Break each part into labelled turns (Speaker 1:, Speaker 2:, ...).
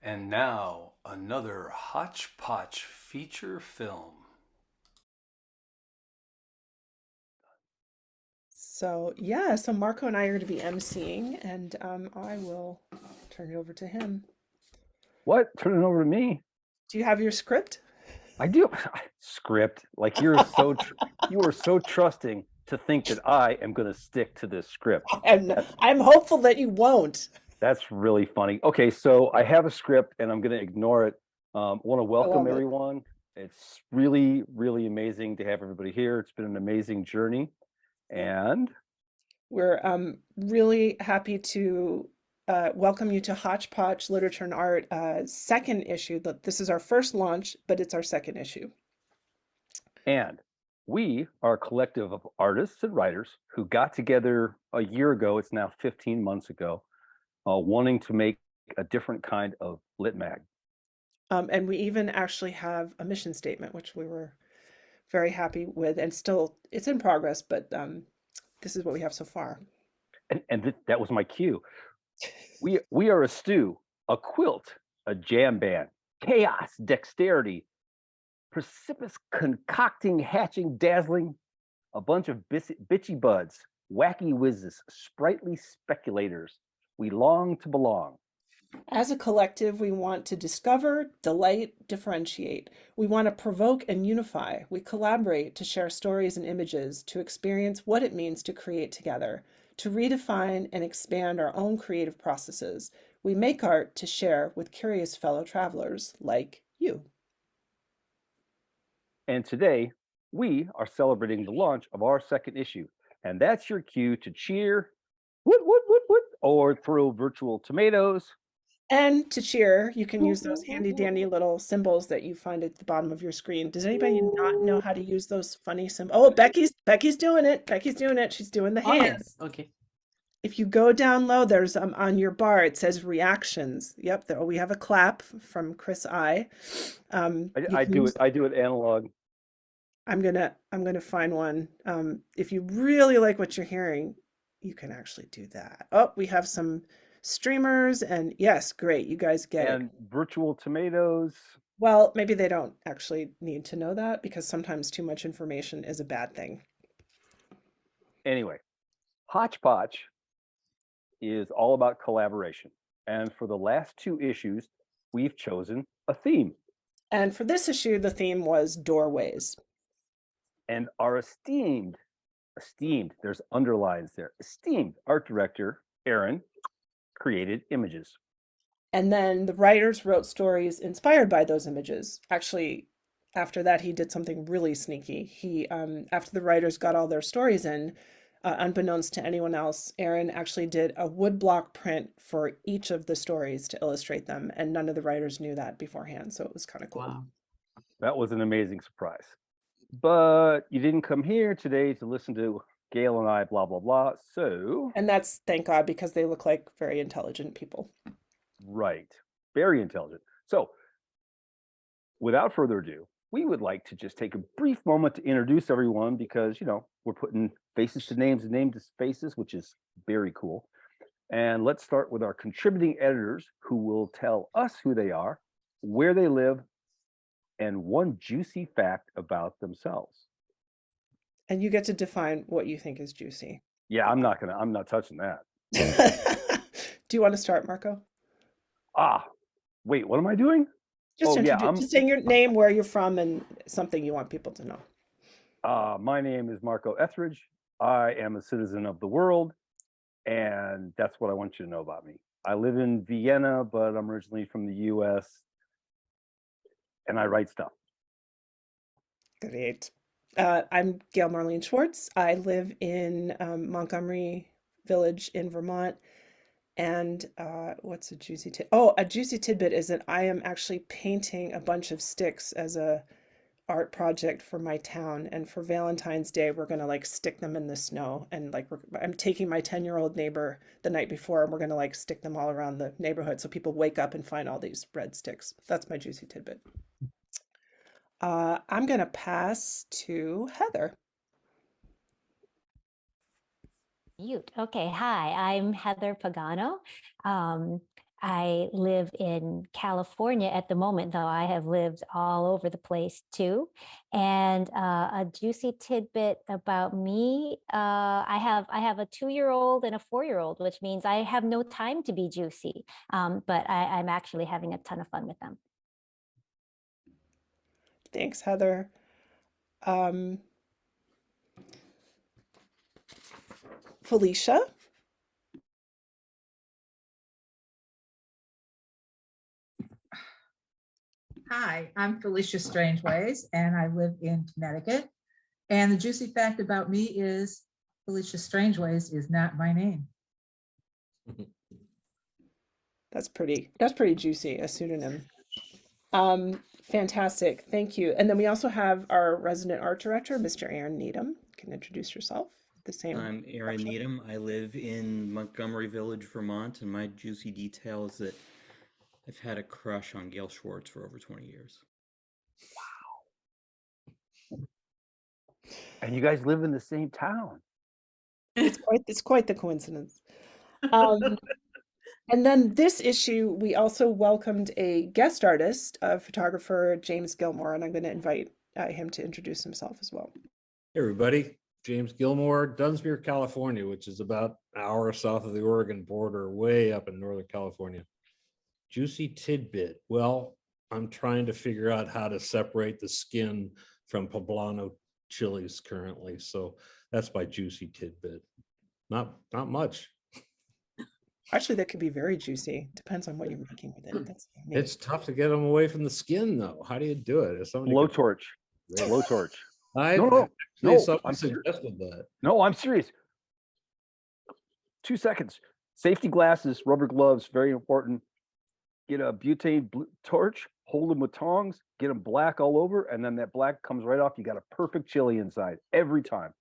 Speaker 1: And now, another Hotch Potch feature film.
Speaker 2: So Marco and I are to be emceeing, and I will turn it over to him.
Speaker 3: What? Turn it over to me.
Speaker 2: Do you have your script?
Speaker 3: I do. Script. Like you are so trusting to think that I am going to stick to this script.
Speaker 2: I'm,
Speaker 3: That's
Speaker 2: I'm hopeful that you won't.
Speaker 3: that's really funny. Okay, so I have a script and I'm going to ignore it. Want to
Speaker 2: I
Speaker 3: welcome
Speaker 2: love it.
Speaker 3: everyone. It's really, really amazing to have everybody here. It's been an amazing journey, and
Speaker 2: We're really happy to welcome you to Hotch Potch Literature and Art second issue. This is our first launch, but it's our second issue.
Speaker 3: and we are a collective of artists and writers who got together a year ago. It's now 15 months ago, wanting to make a different kind of lit mag.
Speaker 2: And we even actually have a mission statement, which we were very happy with, and still it's in progress, but this is what we have so far.
Speaker 3: And that was my cue. We are a stew, a quilt, a jam band, chaos, dexterity, precipitous concocting, hatching, dazzling, a bunch of bitchy buds, wacky whizzes, sprightly speculators. We long to belong.
Speaker 2: As a collective, we want to discover, delight, differentiate. We want to provoke and unify. We collaborate to share stories and images, to experience what it means to create together, to redefine and expand our own creative processes. We make art to share with curious fellow travelers like you.
Speaker 3: And today, we are celebrating the launch of our second issue. And that's your cue to cheer, woot, or throw virtual tomatoes.
Speaker 2: And to cheer, you can use those handy dandy little symbols that you find at the bottom of your screen. Does anybody not know how to use those funny symbols? Oh, Becky's doing it. Becky's doing it. She's doing the
Speaker 4: Oh,
Speaker 2: hand.
Speaker 4: yes. Okay.
Speaker 2: If you go down low, there's on your bar, it says reactions. Yep, there, we have a clap from Chris I. You
Speaker 3: I
Speaker 2: can
Speaker 3: do
Speaker 2: use,
Speaker 3: it. I do it analog.
Speaker 2: I'm gonna find one. If you really like what you're hearing, you can actually do that. Oh, we have some streamers, and yes, great, you guys get it.
Speaker 3: And virtual tomatoes.
Speaker 2: Well, maybe they don't actually need to know that because sometimes too much information is a bad thing.
Speaker 3: Anyway, Hotch Potch is all about collaboration. And for the last two issues, we've chosen a theme.
Speaker 2: And for this issue, the theme was doorways.
Speaker 3: And our esteemed, there's underlines there, esteemed art director, Aaron, created images.
Speaker 2: And then the writers wrote stories inspired by those images. Actually, after that, he did something really sneaky. After the writers got all their stories in, unbeknownst to anyone else, Aaron actually did a woodblock print for each of the stories to illustrate them, and none of the writers knew that beforehand, so it was kind of cool.
Speaker 4: Wow.
Speaker 3: That was an amazing surprise. But you didn't come here today to listen to Gail and I, blah, blah, blah. So,
Speaker 2: And that's thank God because they look like very intelligent people.
Speaker 3: right, very intelligent. So, without further ado, we would like to just take a brief moment to introduce everyone because, we're putting faces to names and names to faces, which is very cool. And let's start with our contributing editors who will tell us who they are, where they live, and one juicy fact about themselves.
Speaker 2: And you get to define what you think is juicy.
Speaker 3: Yeah, I'm not touching that.
Speaker 2: Do you want to start, Marco?
Speaker 3: Ah, wait, what am I doing?
Speaker 2: Just
Speaker 3: Oh yeah,
Speaker 2: introduce, just saying your name, where you're from, and something you want people to know.
Speaker 3: my name is Marco Etheridge. I am a citizen of the world, and that's what I want you to know about me. I live in Vienna, but I'm originally from the US, and I write stuff.
Speaker 2: Great. I'm Gail Marlene Schwartz. I live in Montgomery Village in Vermont. And what's a juicy tidbit? Oh, a juicy tidbit is that I am actually painting a bunch of sticks as a art project for my town. And for Valentine's Day, we're gonna like stick them in the snow. And like I'm taking my 10-year-old neighbor the night before, and we're gonna like stick them all around the neighborhood so people wake up and find all these red sticks. That's my juicy tidbit. I'm gonna pass to Heather.
Speaker 5: Mute. Okay. Hi, I'm Heather Pagano. Um,
Speaker 4: I live in California at the moment, though I have lived all over the place too. And a juicy tidbit about me, I have a 2-year-old and a 4-year-old, which means I have no time to be juicy. But I'm actually having a ton of fun with them.
Speaker 2: Thanks, Heather. Um, Felicia.
Speaker 5: Hi, I'm Felicia Strangeways, and I live in Connecticut. And the juicy fact about me is Felicia Strangeways is not my name.
Speaker 2: That's pretty juicy, a pseudonym. Fantastic. Thank you. And then we also have our resident art director, Mr. Aaron Needham. You can introduce yourself. The same.
Speaker 6: I'm Aaron
Speaker 2: structure.
Speaker 6: Needham. I live in Montgomery Village, Vermont, and my juicy detail is that I've had a crush on Gail Schwartz for over 20 years.
Speaker 3: And you guys live in the same town.
Speaker 2: It's quite the coincidence. And then this issue, we also welcomed a guest artist, photographer James Gilmore, and I'm going to invite him to introduce himself as well.
Speaker 7: Hey everybody, James Gilmore, Dunsmuir, California, which is about an hour south of the Oregon border, way up in Northern California. Juicy tidbit. Well, I'm trying to figure out how to separate the skin from poblano chilies currently. So that's my juicy tidbit. Not much.
Speaker 2: Actually, that could be very juicy. Depends on what you're making with it. That's me.
Speaker 7: It's tough to get them away from the skin though. How do you do it? If somebody
Speaker 3: Blowtorch.
Speaker 7: Really?
Speaker 3: Blowtorch.
Speaker 7: I
Speaker 3: No,
Speaker 7: someone
Speaker 3: I'm serious.
Speaker 7: suggested that.
Speaker 3: No, I'm serious. 2 seconds. Safety glasses, rubber gloves, very important. Get a butane torch, hold them with tongs, get them black all over, and then that black comes right off. You got a perfect chili inside every time.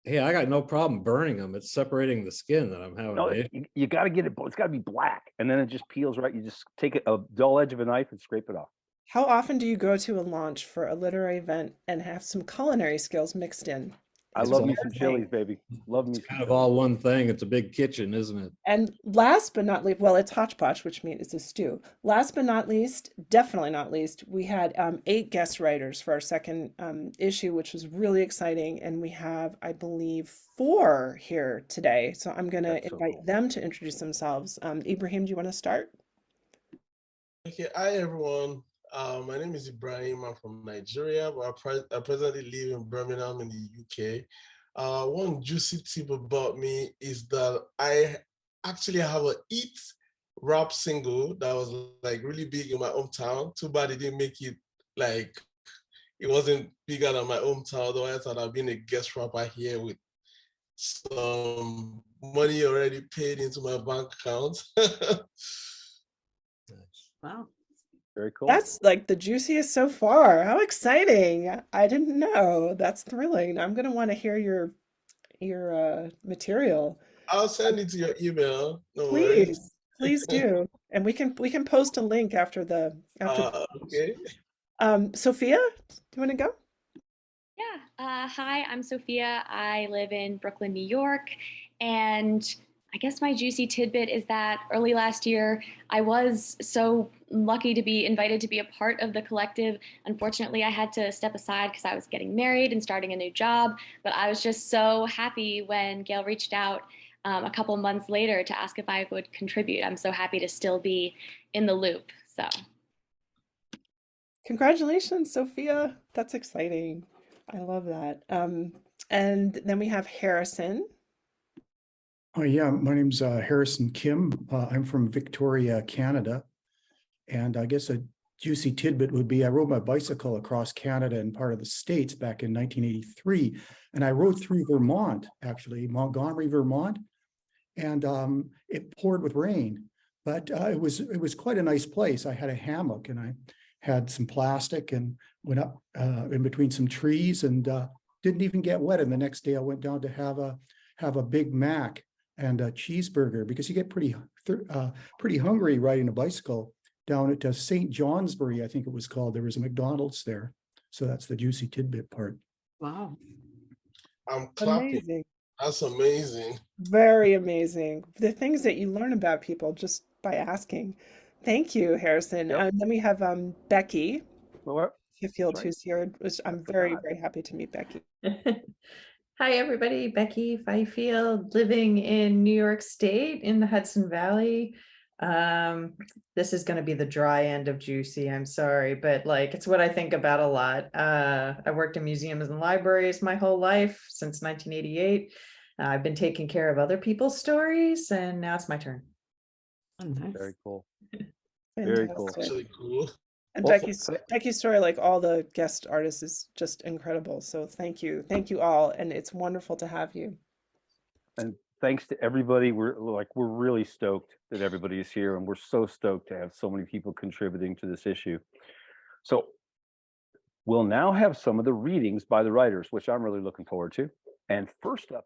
Speaker 7: Hey, I got no problem burning them. It's separating the skin that I'm having.
Speaker 3: No,
Speaker 7: an issue.
Speaker 3: you got to get it. It's got to be black, and then it just peels right. You just take a dull edge of a knife and scrape it off.
Speaker 2: How often do you go to a launch for a literary event and have some culinary skills mixed in?
Speaker 3: I
Speaker 2: Is
Speaker 3: love
Speaker 2: what
Speaker 3: me
Speaker 2: I'm
Speaker 3: some
Speaker 2: saying.
Speaker 3: chilies, baby. Love me
Speaker 7: It's
Speaker 3: some
Speaker 7: kind of
Speaker 3: chilies.
Speaker 7: all one thing. It's a big kitchen, isn't it?
Speaker 2: And last but not least, well, it's Hotch Potch, which means it's a stew. Last but not least, definitely not least, we had 8 guest writers for our second issue, which was really exciting. And we have, I believe, 4 here today. So I'm going to
Speaker 3: That's so
Speaker 2: invite
Speaker 3: cool.
Speaker 2: them to introduce themselves. Ibrahim, do you want to start?
Speaker 8: Okay, hi everyone. My name is Ibrahim. I'm from Nigeria, but I presently live in Birmingham in the UK. One juicy tip about me is that I actually have a Eat rap single that was like really big in my hometown. Too bad it didn't make it, like it wasn't bigger than my hometown. Though I thought I'd been a guest rapper here with some money already paid into my bank account.
Speaker 5: Wow.
Speaker 3: Very cool.
Speaker 2: That's like the juiciest so far. How exciting. I didn't know. That's thrilling. I'm going to want to hear your material.
Speaker 8: I'll send it to your email. No worries.
Speaker 2: Please do. And we can post a link after
Speaker 8: Okay.
Speaker 2: Sophia, do you want to go?
Speaker 9: Yeah. Hi, I'm Sophia. I live in Brooklyn, New York. And I guess my juicy tidbit is that early last year, I was so lucky to be invited to be a part of the collective. Unfortunately, I had to step aside because I was getting married and starting a new job. But I was just so happy when Gail reached out a couple months later to ask if I would contribute. I'm so happy to still be in the loop. So.
Speaker 2: Congratulations, Sophia. That's exciting. I love that. And then we have Harrison.
Speaker 10: Oh, yeah, my name's Harrison Kim. I'm from Victoria, Canada. And I guess a juicy tidbit would be I rode my bicycle across Canada and part of the States back in 1983. And I rode through Vermont, actually, Montgomery, Vermont. And it poured with rain, but it was quite a nice place. I had a hammock and I had some plastic and went up in between some trees and didn't even get wet. And the next day I went down to have a Big Mac and a cheeseburger because you get pretty hungry riding a bicycle down at St. Johnsbury, I think it was called. There was a McDonald's there. So that's the juicy tidbit part.
Speaker 5: Wow.
Speaker 8: I'm clapping.
Speaker 2: Amazing.
Speaker 8: That's amazing.
Speaker 2: Very amazing. The things that you learn about people just by asking. Thank you, Harrison.
Speaker 3: Yep.
Speaker 2: And then we have Becky
Speaker 3: Well,
Speaker 2: Fifield,
Speaker 3: right.
Speaker 2: who's here, which
Speaker 3: I
Speaker 2: I'm very,
Speaker 3: forgot.
Speaker 2: very happy to meet Becky.
Speaker 11: Hi, everybody. Becky Fifield, living in New York State in the Hudson Valley. This is going to be the dry end of juicy. I'm sorry, but like it's what I think about a lot. I worked in museums and libraries my whole life since 1988. I've been taking care of other people's stories, and now it's my turn.
Speaker 2: Oh, nice.
Speaker 3: Very cool. Very cool.
Speaker 2: Fantastic.
Speaker 8: Actually cool.
Speaker 2: And
Speaker 3: Well,
Speaker 2: Becky's story, like all the guest artists, is just incredible. So thank you all, and it's wonderful to have you.
Speaker 3: And thanks to everybody. We're really stoked that everybody is here, and we're so stoked to have so many people contributing to this issue. So we'll now have some of the readings by the writers, which I'm really looking forward to. And first up